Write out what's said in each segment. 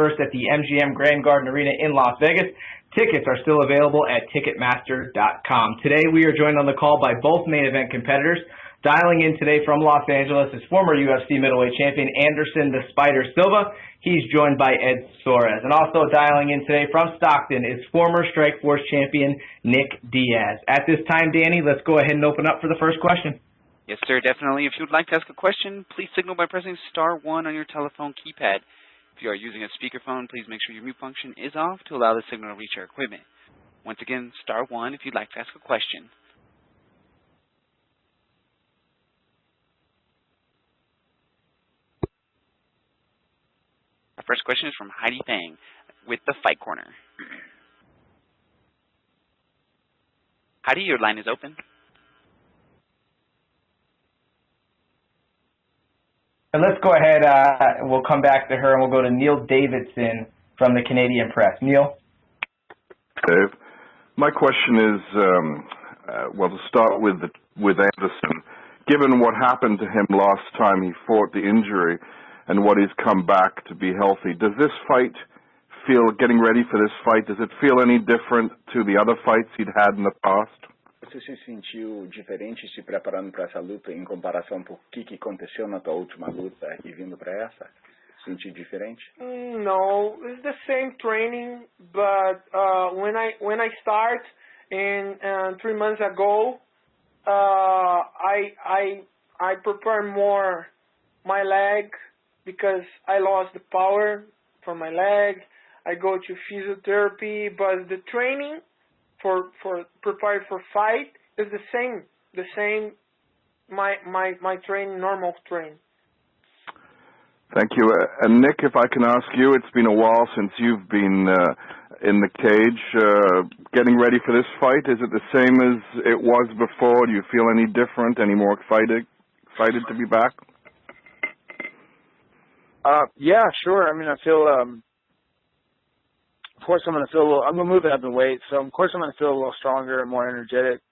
1st at the MGM Grand Garden Arena in Las Vegas. Tickets are still available at Ticketmaster.com. Today we are joined on the call by both main event competitors. Dialing in today from Los Angeles is former UFC middleweight champion Anderson the Spider Silva. He's joined by Ed Soares. And also dialing in today from Stockton is former Strikeforce champion Nick Diaz. At this time, Danny, let's go ahead and open up for the first question. Yes, sir, definitely. If you would like to ask a question, please signal by pressing *1 on your telephone keypad. If you are using a speakerphone, please make sure your mute function is off to allow the signal to reach our equipment. Once again, *1 if you'd like to ask a question. Our first question is from Heidi Fang with the Fight Corner. Heidi, your line is open. And let's go ahead, we'll come back to her, and we'll go to Neil Davidson from the Canadian Press. Neil? Dave, my question is, well, to start with Anderson, given what happened to him last time he fought the injury and what he's come back to be healthy, does this fight feel, getting ready for this fight, does it feel any different to the other fights he'd had in the past? Você se sentiu diferente se preparando para essa luta em comparação por que aconteceu na tua última luta e vindo para essa? Sentiu diferente? No, it's the same training, but when I start and 3 months ago, I prepare more my leg because I lost the power for my leg. I go to physiotherapy, but the training for prepare for fight is the same. My training, normal training. Thank you. And Nick, if I can ask you, it's been a while since you've been in the cage. Getting ready for this fight, is it the same as it was before? Do you feel any different? Any more excited to be back? Yeah, sure. I mean, I feel. Of course, I'm going to feel a little. I'm going to move up in weight, so of course I'm going to feel a little stronger and more energetic.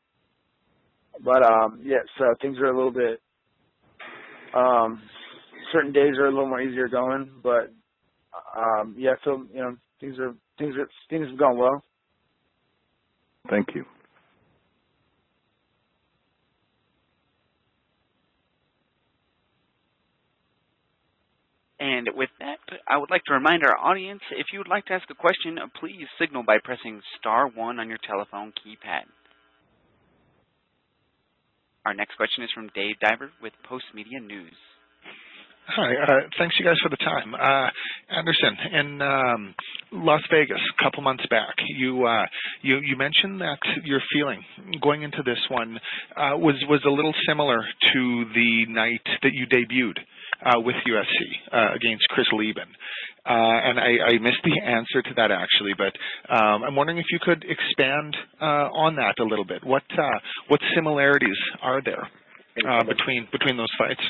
But yeah, so things are a little bit. Certain days are a little more easier going, but yeah, so things have gone well. Thank you. And with that, I would like to remind our audience, if you would like to ask a question, please signal by pressing *1 on your telephone keypad. Our next question is from Dave Diver with Post Media News. Hi, thanks you guys for the time. Anderson, in Las Vegas a couple months back, you mentioned that your feeling going into this one was a little similar to the night that you debuted with UFC against Chris Lieben. And I missed the answer to that actually, but I'm wondering if you could expand on that a little bit. What similarities are there between those fights?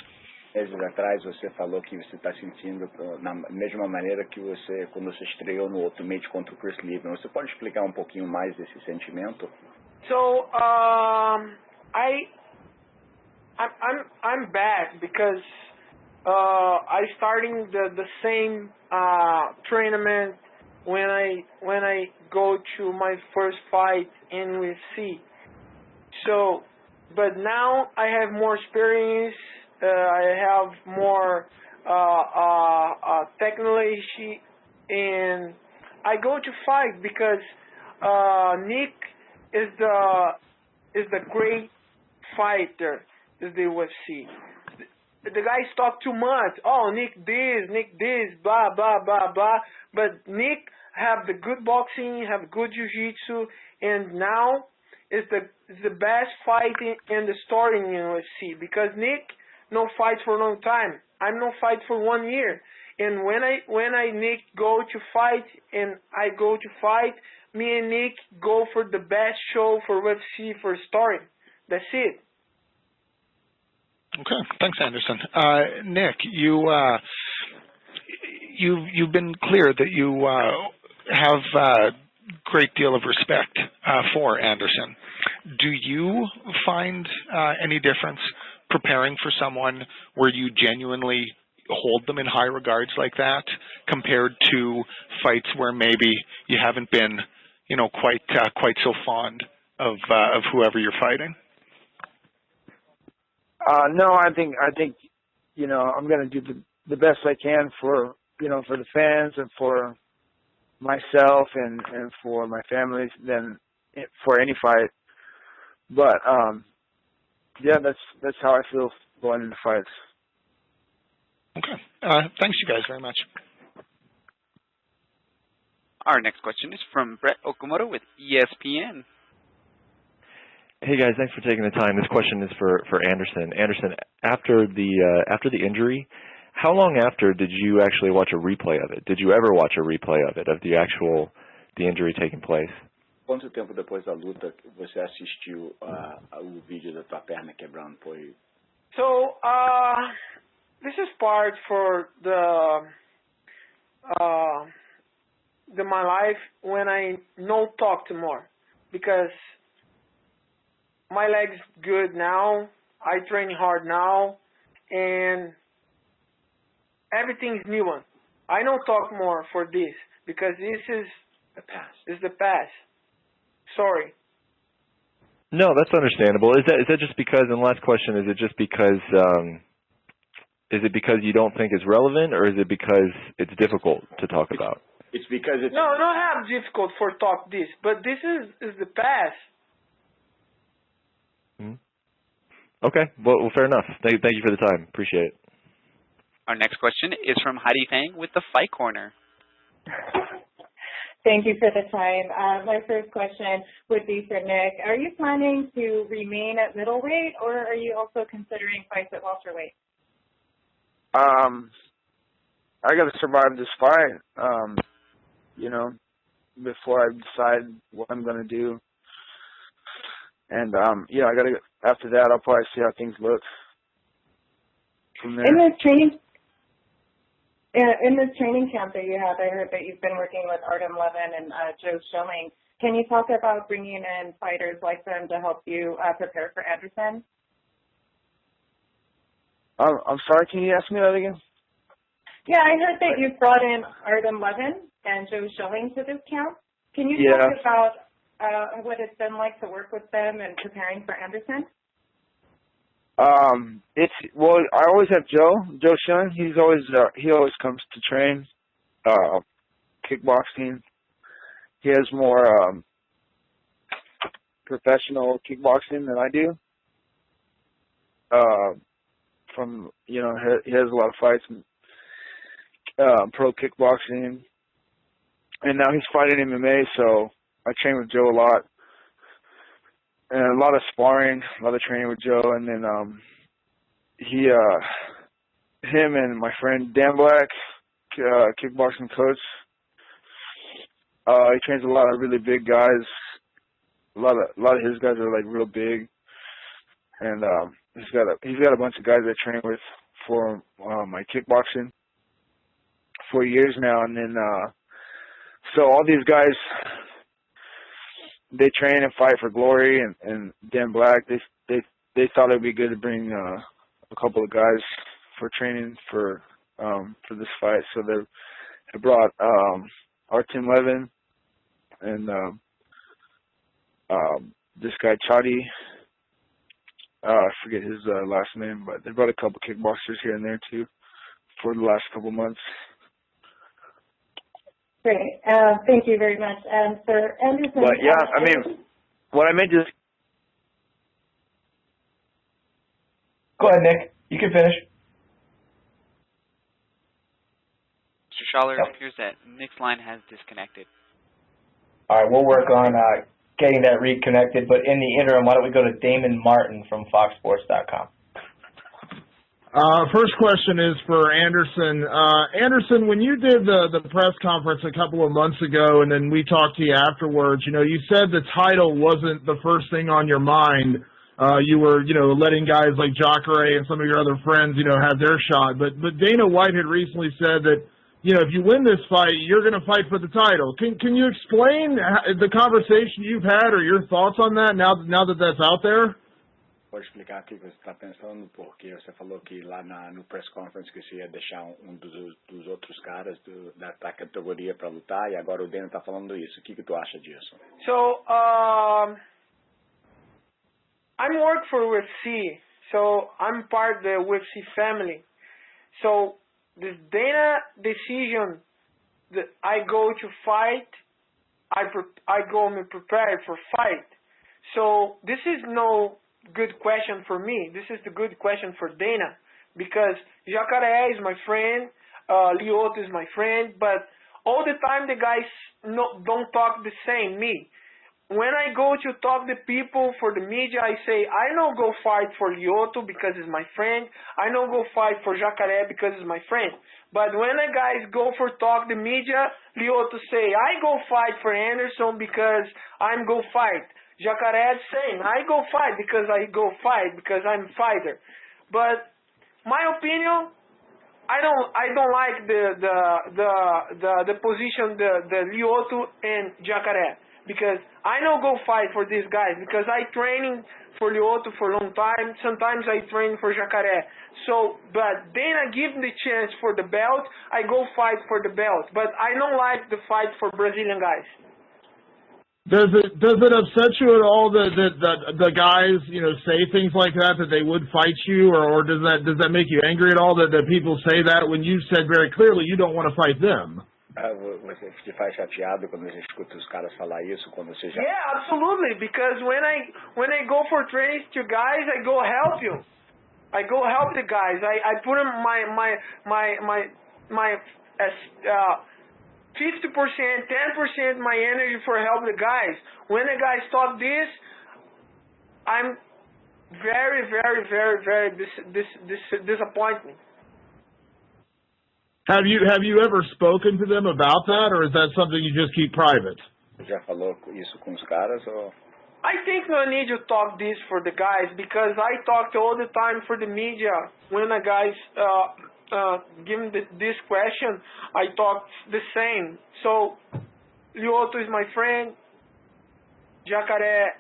Meses atrás você falou que você está sentindo na mesma maneira que você quando você estreou no Ultimate contra o Chris Lieben. Você pode explicar um pouquinho mais desse sentimento? So I'm bad because I starting the same tournament when I go to my first fight in UFC. So, but now I have more experience. I have more technology, and I go to fight because Nick is the great fighter. Is the UFC. The guys talk too much. Oh, Nick this, blah blah blah blah. But Nick have the good boxing, have good jiu-jitsu, and now is the best fight in the story in UFC because Nick no fight for a long time. I'm no fight for 1 year. And when I Nick go to fight and I go to fight, me and Nick go for the best show for UFC for story. That's it. Okay, thanks, Anderson. Nick, you've been clear that you have a great deal of respect for Anderson. Do you find any difference preparing for someone where you genuinely hold them in high regards like that compared to fights where maybe you haven't been, quite so fond of whoever you're fighting? No, I think I'm going to do the best I can for the fans and for myself and for my family than for any fight. But that's how I feel going into fights. Okay. Thanks you guys very much. Our next question is from Brett Okamoto with ESPN. Hey guys, thanks for taking the time. This question is for Anderson. Anderson, after the injury, how long after did you actually watch a replay of it? Did you ever watch a replay of it, of the injury taking place? Quanto tempo depois da luta você assistiu o vídeo da tua perna quebrando? Foi? So, this is part for my life when I no talk to more, because my leg's good now, I train hard now, and everything's new one. I don't talk more for this because this is the past. Is the past. Sorry. No, that's understandable. Is that just because? And the last question, is it just because? Is it because you don't think it's relevant, or is it because it's difficult to talk about? It's because it's no, don't have difficult for talk this, but this is the past. Okay, well, fair enough. Thank you for the time. Appreciate it. Our next question is from Heidi Fang with the Fight Corner. Thank you for the time. My first question would be for Nick. Are you planning to remain at middleweight, or are you also considering fights at welterweight? I got to survive this fight, before I decide what I'm going to do. And, I got to, after that, I'll probably see how things look from there. In this training camp that you have, I heard that you've been working with Artem Levin and Joe Schilling. Can you talk about bringing in fighters like them to help you prepare for Anderson? I'm sorry, can you ask me that again? Yeah, I heard that you brought in Artem Levin and Joe Schilling to this camp. Can you talk about what it's been like to work with them and preparing for Anderson? I always have Joe Schilling. He always comes to train kickboxing. He has more professional kickboxing than I do. He has a lot of fights in pro kickboxing, and now he's fighting MMA, so I train with Joe a lot. And a lot of sparring, a lot of training with Joe, and then him and my friend Dan Black, kickboxing coach, he trains a lot of really big guys. A lot of his guys are like real big, and he's got a bunch of guys I train with for my kickboxing for years now, and then so all these guys, they train and fight for glory, and Dan Black, they thought it would be good to bring a couple of guys for training for this fight. So they brought Artem Levin and this guy Chadi. I forget his last name, but they brought a couple kickboxers here and there too for the last couple months. Great. Thank you very much. And for Anderson... But yeah, what I meant is... Go ahead, Nick. You can finish. Mr. Schaller, it appears that Nick's line has disconnected. All right, we'll work on getting that reconnected. But in the interim, why don't we go to Damon Martin from FoxSports.com. First question is for Anderson. Anderson, when you did the press conference a couple of months ago, and then we talked to you afterwards, you said the title wasn't the first thing on your mind. You were, letting guys like Jacare and some of your other friends, have their shot. But Dana White had recently said that, if you win this fight, you're going to fight for the title. Can you explain the conversation you've had or your thoughts on that now that that's out there? Pode explicar aqui o que você está pensando, porque você falou que lá no press conference que você ia deixar dos outros caras da categoria para lutar, e agora o Dana está falando isso. O que tu acha disso? So, I'm work for UFC, so I'm part of the UFC family. So, this Dana decision that I go to fight, I go me prepared for fight. So, this is no good question for me. This is the good question for Dana, because Jacaré is my friend, Lyoto is my friend, but all the time the guys don't talk the same, me. When I go to talk to people for the media, I say, I don't go fight for Lyoto because he's my friend. I don't go fight for Jacaré because he's my friend. But when the guys go for talk the media, Lyoto say, I go fight for Anderson because I'm go fight. Jacaré saying, I go fight because I'm a fighter. But my opinion, I don't like the position the Lyoto and Jacaré, because I don't go fight for these guys, because I training for Lyoto for a long time. Sometimes I train for Jacaré. So, but then I give the chance for the belt, I go fight for the belt. But I don't like the fight for Brazilian guys. Does it upset you at all that the guys, you know, say things like that they would fight you, or does that make you angry at all that people say that when you said very clearly you don't want to fight them? Você te faz chateado quando você escuta os caras falar isso, quando você já... Yeah, absolutely. Because when I go for trainings to guys, I go help you. I go help the guys. I put in my 50%, 10% my energy for help the guys. When the guys talk this, I'm very, very, very, very disappointed. Have you ever spoken to them about that, or is that something you just keep private? Já falou isso com os caras, ou... I think no need to talk this for the guys, because I talked all the time for the media. When the guys give me this question, I talk the same. So, Lyoto is my friend. Jacaré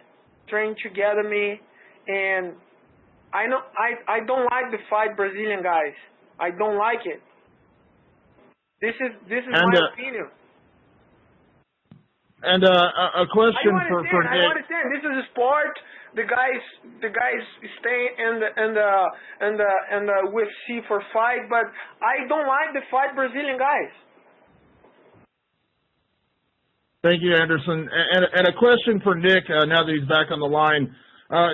train together me, and I don't like the fight Brazilian guys. I don't like it. This is my opinion. And a question for Nick. I understand. This is a sport. The guys stay in the UFC for fight, but I don't like the fight Brazilian guys. Thank you, Anderson. And a question for Nick. Now that he's back on the line.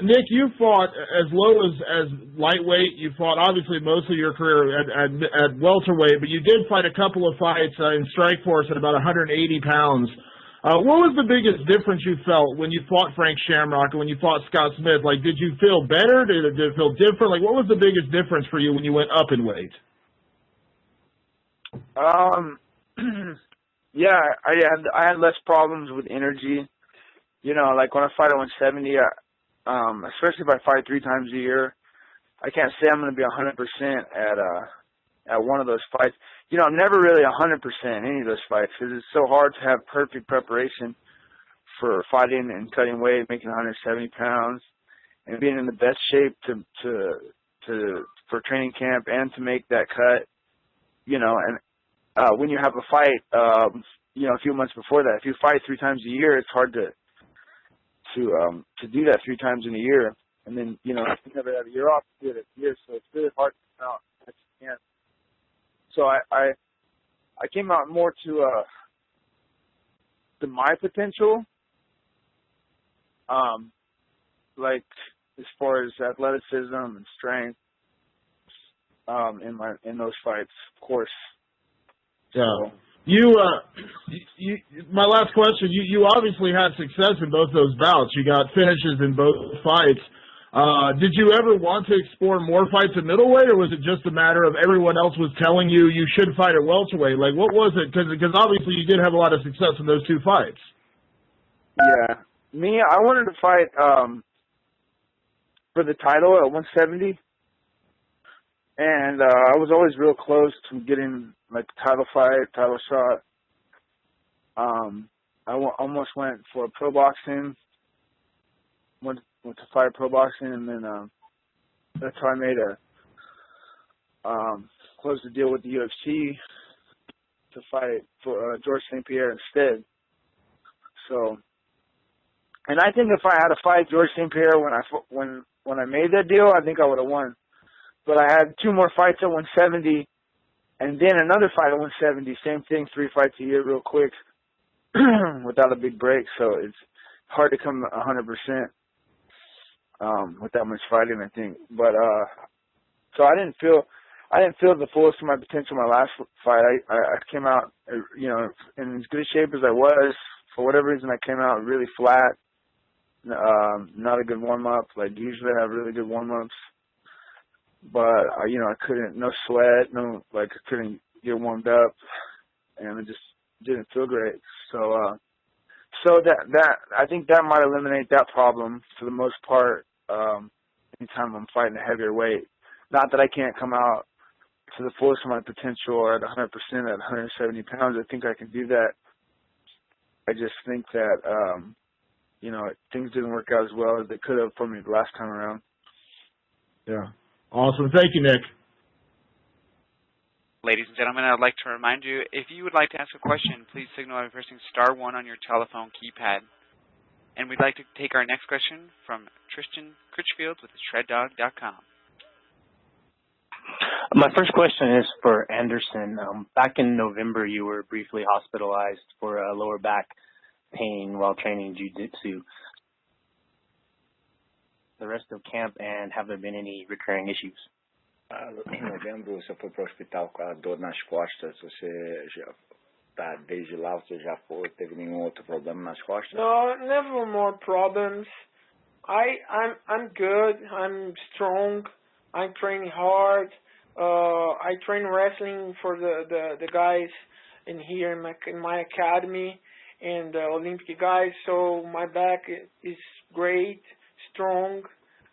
Nick, you fought as low as lightweight. You fought obviously most of your career at welterweight, but you did fight a couple of fights in Strikeforce at about 180 pounds. What was the biggest difference you felt when you fought Frank Shamrock and when you fought Scott Smith? Like, did you feel better? Did it feel different? Like, what was the biggest difference for you when you went up in weight? Yeah, I had less problems with energy. You know, like when I fight at 170, especially if I fight 3 times a year, I can't say I'm going to be 100% at one of those fights. You know, I'm never really 100% in any of those fights because it's so hard to have perfect preparation for fighting and cutting weight, making 170 pounds, and being in the best shape for training camp and to make that cut. You know, and when you have a fight, you know, a few months before that, if you fight 3 times a year, it's hard to do that 3 times in a year. And then, you know, if you never have a year off, you do it a year, so it's really hard to come out as you can. So I came out more to my potential, like as far as athleticism and strength, in those fights, of course. Yeah. So, my last question, you obviously had success in both those bouts. You got finishes in both fights. Did you ever want to explore more fights at middleweight, or was it just a matter of everyone else was telling you should fight at welterweight? Like, what was it? Because obviously you did have a lot of success in those 2 fights. Yeah. Me, I wanted to fight for the title at 170. And I was always real close to getting, like, title fight, title shot. I almost went for pro boxing. went to Fire Pro Boxing, and then that's how I made closed the deal with the UFC to fight for George St. Pierre instead. So, and I think if I had to fight George St. Pierre when I made that deal, I think I would have won. But I had 2 more fights at 170, and then another fight at 170. Same thing, 3 fights a year, real quick, without a big break. So it's hard to come 100% with that much fighting, I think. But so I didn't feel the fullest of my potential my last fight. I came out, in as good shape as I was. For whatever reason, I came out really flat. Not a good warm-up. Like, usually I have really good warm-ups. But, I couldn't, no sweat, I couldn't get warmed up. And it just didn't feel great. So, that I think that might eliminate that problem for the most part anytime I'm fighting a heavier weight. Not that I can't come out to the fullest of my potential or at 100% at 170 pounds. I think I can do that. I just think that, things didn't work out as well as they could have for me the last time around. Yeah. Awesome. Thank you, Nick. Ladies and gentlemen, I'd like to remind you, if you would like to ask a question, please signal by pressing *1 on your telephone keypad. And we'd like to take our next question from Tristan Critchfield with ShredDog.com. My first question is for Anderson. Back in November, you were briefly hospitalized for lower back pain while training jiu-jitsu. The rest of camp, and have there been any recurring issues? Em novembro você foi para o hospital com a dor nas costas. Você já tá desde lá, você já teve nenhum outro problema nas costas? No, never more problems. I'm good. I'm strong. I'm training hard. I train wrestling for the guys in here in my academy and the Olympic guys. So my back is great, strong,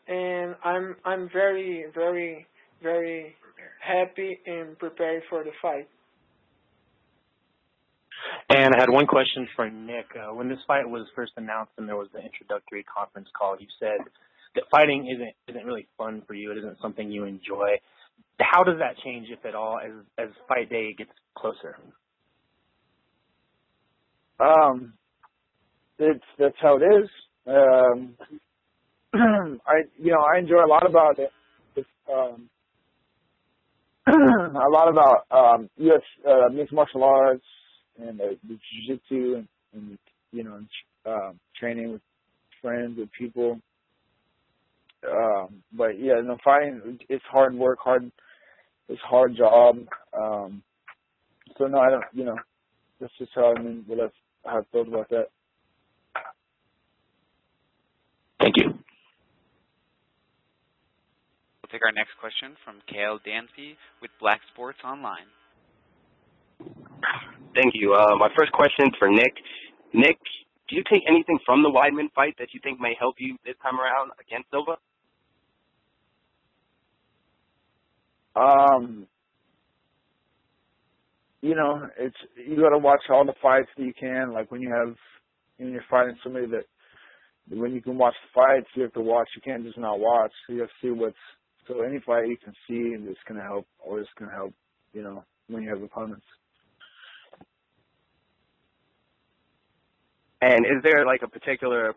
and I'm very, very, very happy and prepared for the fight. And I had one question for Nick. When this fight was first announced and there was the introductory conference call, you said that fighting isn't really fun for you. It isn't something you enjoy. How does that change, if at all, as fight day gets closer? That's how it is. I enjoy a lot about it. A lot about mixed martial arts and the jiu-jitsu and training with friends and people. But yeah, fighting, it's hard work, it's a hard job. So no, I don't, that's just how I felt about that. Thank you. We'll take our next question from Cale Dansby with Black Sports Online. Thank you. My first question is for Nick. Nick, do you take anything from the Weidman fight that you think may help you this time around against Silva? You got to watch all the fights that you can. Like when you're fighting somebody that, when you can watch the fights, you have to watch. You can't just not watch. So you have to see so any fight you can see, and it's going to help, or it's going to help, when you have opponents. And is there like a particular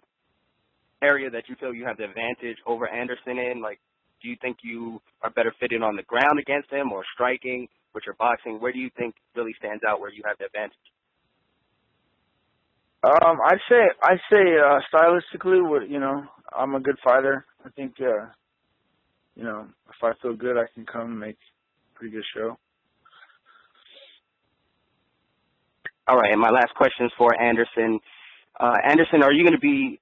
area that you feel you have the advantage over Anderson in? Like, do you think you are better fitted on the ground against him, or striking with your boxing? Where do you think really stands out where you have the advantage? I say stylistically, I'm a good fighter. I think, if I feel good, I can come and make a pretty good show. All right, and my last question is for Anderson. Anderson, are you going to be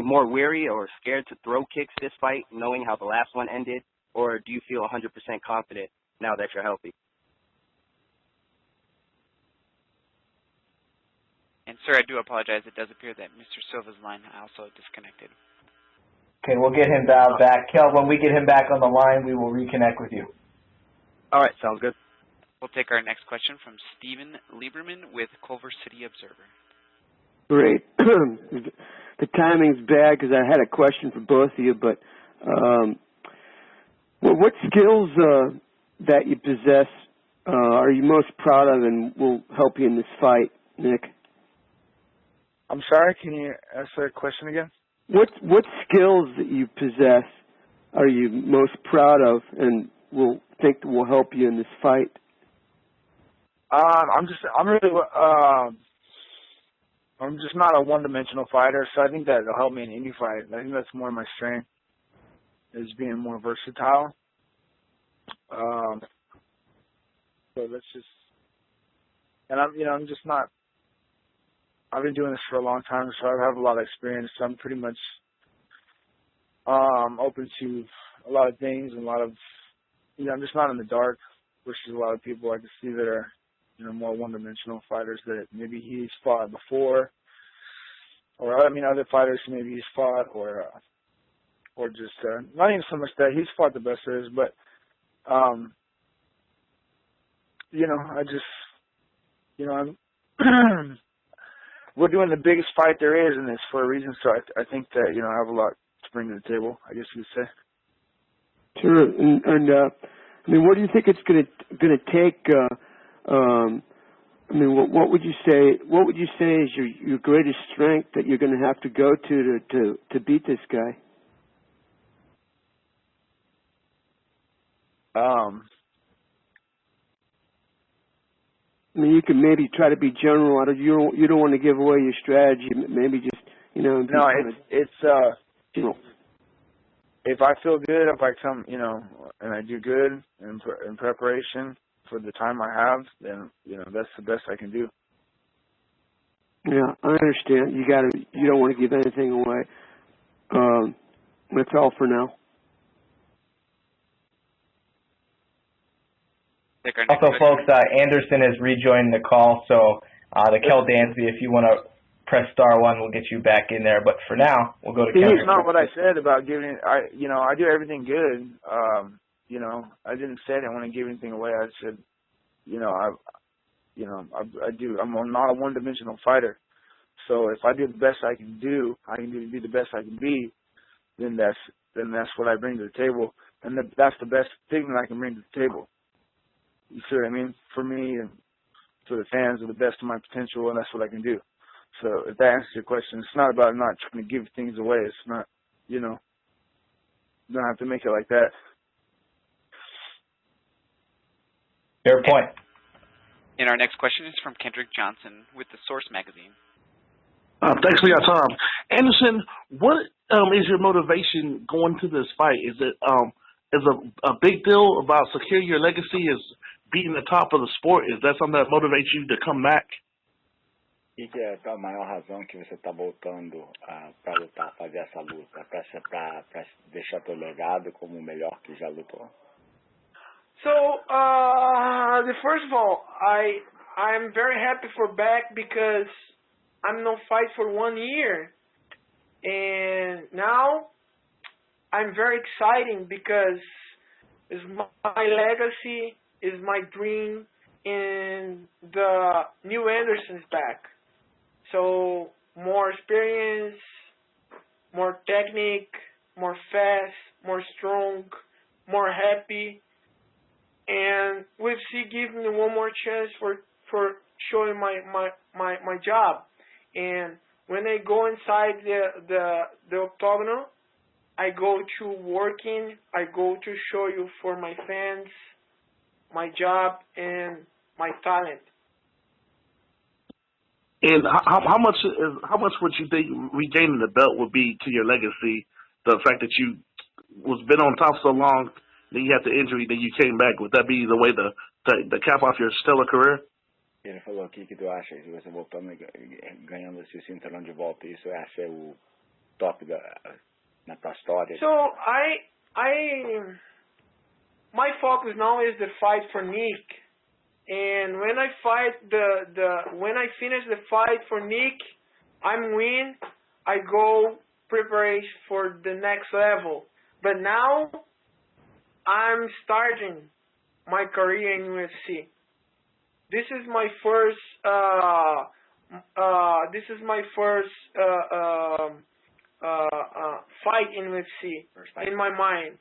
more weary or scared to throw kicks this fight, knowing how the last one ended, or do you feel 100% confident now that you're healthy? And, sir, I do apologize. It does appear that Mr. Silva's line also disconnected. Okay, we'll get him dialed back. Kel, when we get him back on the line, we will reconnect with you. All right, sounds good. We'll take our next question from Steven Lieberman with Culver City Observer. Great. the timing's bad because I had a question for both of you, but what skills that you possess are you most proud of and will help you in this fight, Nick? I'm sorry, can you ask that question again? What skills that you possess are you most proud of and will help you in this fight? I'm just not a one-dimensional fighter, so I think that'll help me in any fight. I think that's more my strength, is being more versatile. So that's just, and I'm just not. I've been doing this for a long time, so I have a lot of experience. So I'm pretty much open to a lot of things and a lot of, I'm just not in the dark versus a lot of people I can see that are, more one-dimensional fighters that maybe he's fought before, or other fighters maybe he's fought, or just not even so much that he's fought the best there is, but I just, I'm we're doing the biggest fight there is, and it's for a reason. So I think that I have a lot to bring to the table, I guess you could say. Sure, and what do you think it's gonna take? What would you say? What would you say is your greatest strength that you're going to have to go to beat this guy? You can maybe try to be general. You don't want to give away your strategy. Maybe just No, it's if I feel good, if I come, and I do good in preparation for the time I have, then that's the best I can do. Yeah, I understand. You don't want to give anything away. That's all for now. Also, folks, Anderson has rejoined the call, so to Kel Dansby, if you want to press *1, we'll get you back in there. But for now, we'll go to Kel. It's not what I said about giving. I do everything good. I didn't say I didn't want to give anything away. I said, I do. I'm not a one-dimensional fighter. So if I do the best I can do, be the best I can be. Then that's what I bring to the table, and that's the best thing that I can bring to the table. You see what I mean? For me and for the fans, of the best of my potential, and that's what I can do. So if that answers your question, it's not about not trying to give things away. It's not, you don't have to make it like that. Fair point. And our next question is from Kendrick Johnson with The Source magazine. Thanks for your time. Anderson, what is your motivation going to this fight? Is it a big deal about securing your legacy, is being the top of the sport? Is that something that motivates you to come back? E que é a maior razão que você está voltando para lutar, fazer essa luta, para deixar teu legado como o melhor que já lutou? So, first of all, I'm very happy for back because I'm no fight for 1 year, and now I'm very exciting because it's my legacy, is my dream, and the new Anderson's back. So more experience, more technique, more fast, more strong, more happy, and UFC give me one more chance for showing my job. And when I go inside the octagon, I go to working, I go to show you for my fans, my job, and my talent. And how much would you think regaining the belt would be to your legacy? The fact that you was been on top so long, then you had the injury, then you came back. Would that be the way to cap off your stellar career? Ele falou aqui que tu acha que você voltando ganhando esse cinturão de volta, isso acha o top na tua história? So my focus now is the fight for Nick, and when I finish the fight for Nick, I'm win. I go prepare for the next level. But now I'm starting my career in UFC. This is my first this is my first fight in UFC in my mind.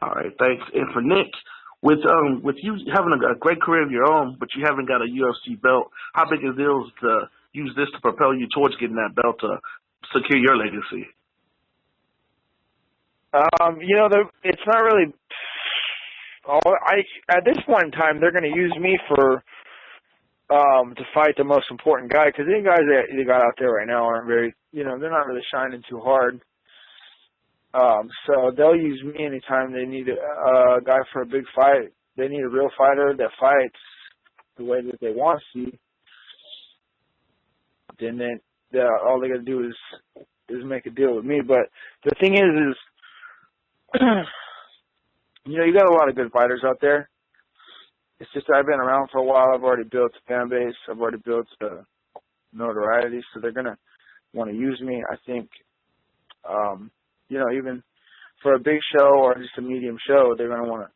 All right, thanks. And for Nick, with you having a great career of your own, but you haven't got a UFC belt, how big a deal is to use this to propel you towards getting that belt to secure your legacy? It's not really. At this point in time, they're going to use me for to fight the most important guy, because the guys that they got out there right now aren't very, they're not really shining too hard. So they'll use me anytime they need a guy for a big fight. They need a real fighter that fights the way that they want to see. Then all they got to do is make a deal with me. But the thing is you got a lot of good fighters out there. It's just that I've been around for a while. I've already built a fan base. I've already built notoriety. So they're going to want to use me. I think, even for a big show or just a medium show, they're going to want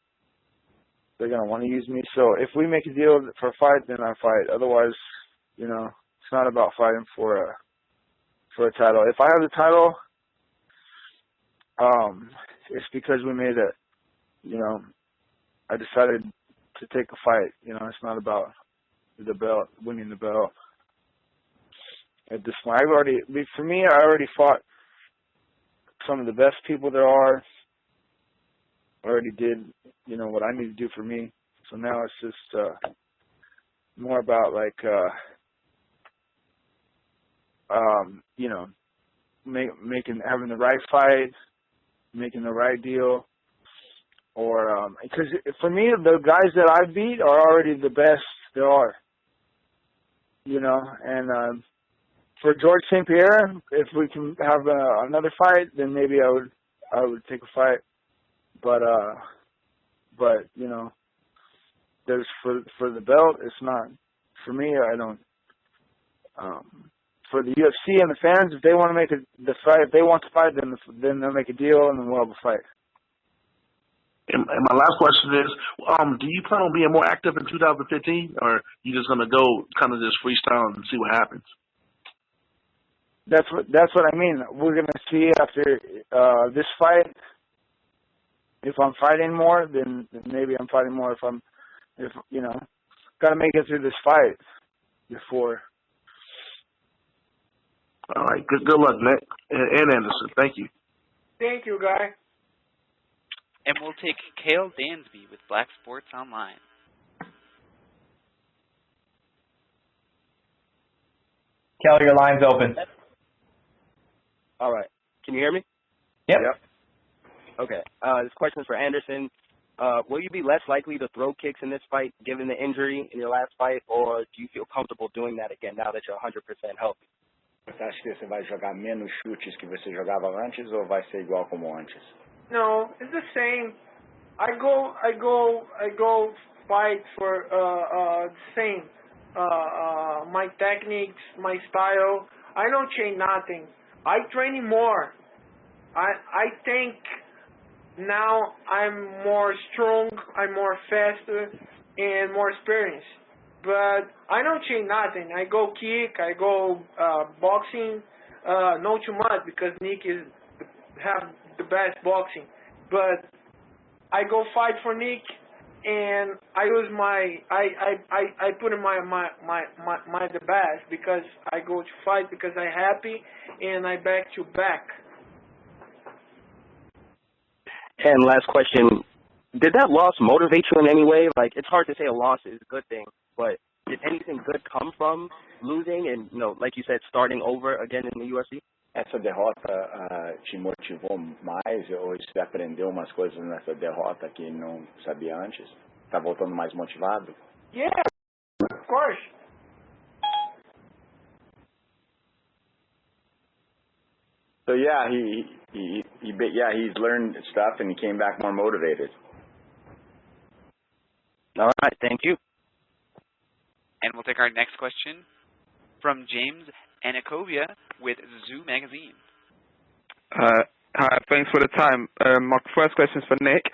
to use me. So if we make a deal for a fight, then I fight. Otherwise, it's not about fighting for a title. If I have the title, it's because we made I decided to take a fight. It's not about the belt, winning the belt. At this point, for me, I already fought some of the best people there are. I already did, what I need to do for me. So now it's just more about having the right fight, making the right deal, or because for me, the guys that I beat are already the best there are. And for George St. Pierre, if we can have another fight, then maybe I would take a fight. But there's for the belt, it's not for me. I don't. For the UFC and the fans, if they want to make the fight, if they want to fight, then they'll make a deal and then we'll have a fight. And my last question is, do you plan on being more active in 2015, or you just gonna go kind of just freestyle and see what happens? That's what I mean. We're gonna see after this fight. If I'm fighting more, then maybe I'm fighting more. If gotta make it through this fight before. All right. Good luck, Nick and Anderson. Thank you. Thank you, Guy. And we'll take Cale Dansby with Black Sports Online. Cale, your line's open. All right. Can you hear me? Yep. Okay. This question is for Anderson. Will you be less likely to throw kicks in this fight given the injury in your last fight, or do you feel comfortable doing that again now that you're 100% healthy? Você acha que você vai jogar menos chutes que você jogava antes ou vai ser igual como antes? No, it's the same. I go fight for the same. My techniques, my style. I don't change nothing. I train more. I think now I'm more strong, I'm more faster, and more experienced. But I don't change nothing. I go kick, I go boxing, not too much because Nick have the best boxing. But I go fight for Nick, and I use I put in my the best because I go to fight because I happy and I back to back. And last question, did that loss motivate you in any way? Like, it's hard to say a loss is a good thing, but did anything good come from losing and, like you said, starting over again in the UFC? Essa derrota te motivou mais ou você aprendeu umas coisas nessa derrota que não sabia antes? Tá voltando mais motivado? Yeah, of course. So yeah, he's learned stuff and he came back more motivated. All right, thank you. And we'll take our next question from James Anakovia with Zoo Magazine. Hi, thanks for the time. My first question is for Nick.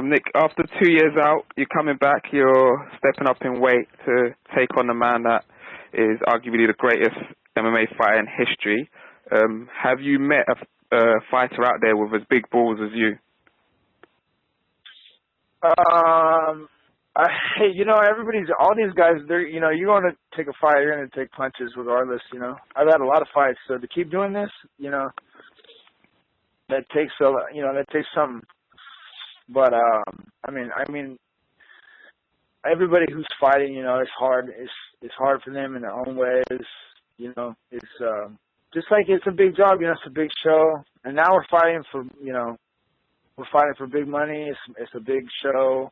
Nick, after 2 years out, you're coming back, you're stepping up in weight to take on a man that is arguably the greatest MMA fighter in history. Have you met a fighter out there with as big balls as you? All these guys, you're going to take a fight, you're going to take punches regardless, I've had a lot of fights, so to keep doing this, that takes something. But, everybody who's fighting, it's hard. It's hard for them in their own ways, it's, just like it's a big job, it's a big show. And now we're fighting for, big money. It's a big show.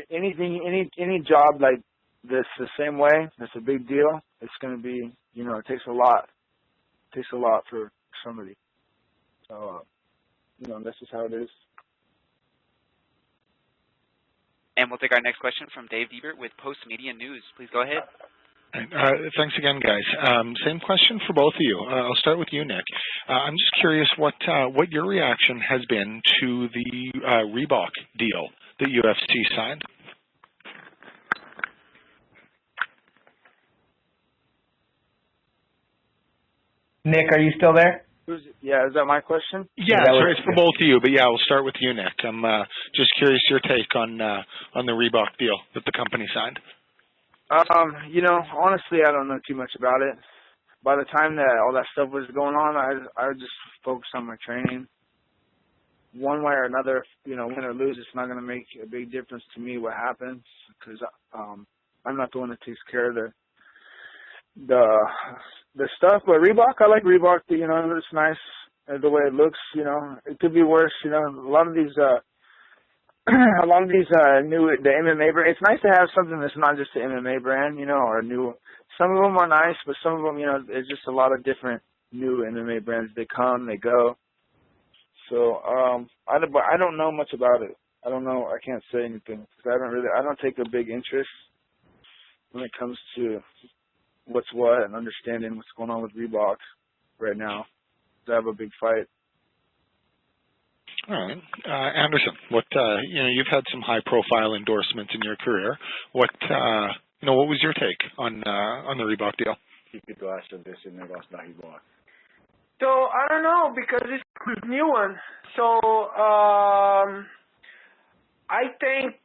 Any job like this the same way, it's a big deal. It's going to be, it takes a lot. It takes a lot for somebody. So, this is how it is. And we'll take our next question from Dave Diebert with Post Media News. Please go ahead. Thanks again, guys. Same question for both of you. I'll start with you, Nick. I'm just curious what your reaction has been to the Reebok deal that UFC signed. Nick, are you still there? Yeah, is that my question? Yeah, sorry, it's for both of you, but yeah, we'll start with you, Nick. I'm just curious your take on the Reebok deal that the company signed. Honestly, I don't know too much about it. By the time that all that stuff was going on, I was just focused on my training. One way or another, win or lose, it's not going to make a big difference to me what happens, because I'm not the one that takes care of the stuff. But Reebok, I like Reebok. It's nice the way it looks. It could be worse. A lot of these the MMA brand. It's nice to have something that's not just the MMA brand, or new. Some of them are nice, but some of them, it's just a lot of different new MMA brands. They come, they go. So I don't know much about it. I don't know. I can't say anything because I don't take a big interest when it comes to what's what and understanding what's going on with Reebok right now. I have a big fight. All right, Anderson. What you've had some high-profile endorsements in your career. What was your take on the Reebok deal? So I don't know because it's a new one. So I think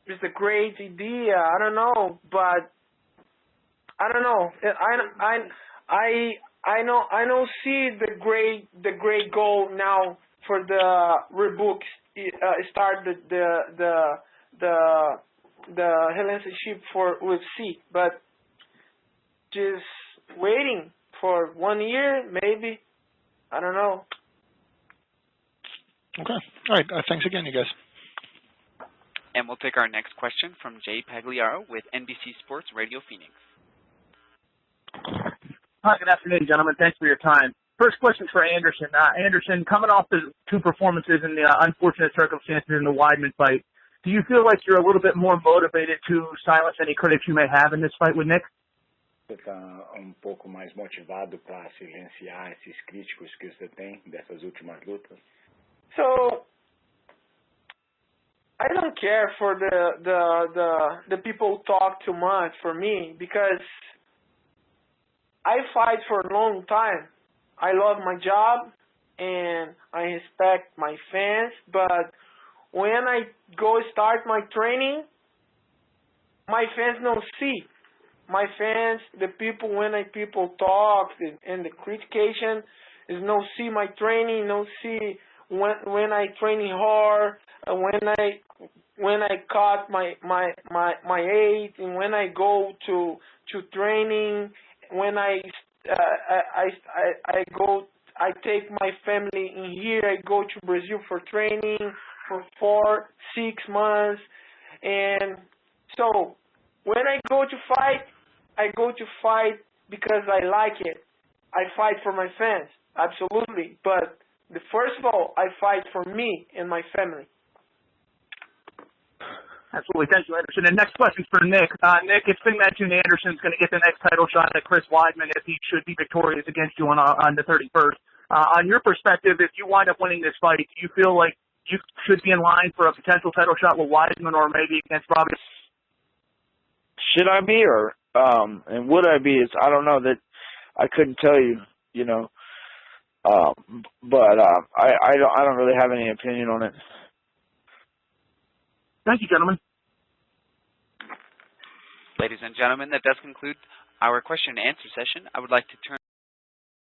it's a great idea. I don't know, but I don't know. I know. See the great goal now for the Reebok start the relationship for UFC, but just waiting for 1 year maybe. I don't know. Okay. All right. Thanks again, you guys. And we'll take our next question from Jay Pagliaro with NBC Sports Radio Phoenix. Hi, good afternoon, gentlemen. Thanks for your time. First question for Anderson. Anderson, coming off the two performances in the unfortunate circumstances in the Weidman fight, do you feel like you're a little bit more motivated to silence any critics you may have in this fight with Nick? Você está pouco mais motivado para silenciar esses críticos que você tem dessas últimas lutas? So I don't care for the people talk too much for me because I fight for a long time. I love my job and I respect my fans, but when I go start my training, my fans don't see. My fans, the people, when people talk and the critication is no see my training, no see when I training hard, when I cut my age, and when I go to training, when I take my family in here, I go to Brazil for training for 4-6 months, and so when I go to fight because I like it. I fight for my fans, absolutely. But first of all, I fight for me and my family. Absolutely. Thank you, Anderson. And next question is for Nick. Nick, it's been mentioned Anderson's going to get the next title shot at Chris Weidman if he should be victorious against you on the 31st. On your perspective, if you wind up winning this fight, do you feel like you should be in line for a potential title shot with Weidman or maybe against Robbie? should I be or and would I be? It's I don't know, that I couldn't tell you, you know. But I don't really have any opinion on it. Thank you, gentlemen. Ladies and gentlemen, that does conclude our question and answer session. I would like to turn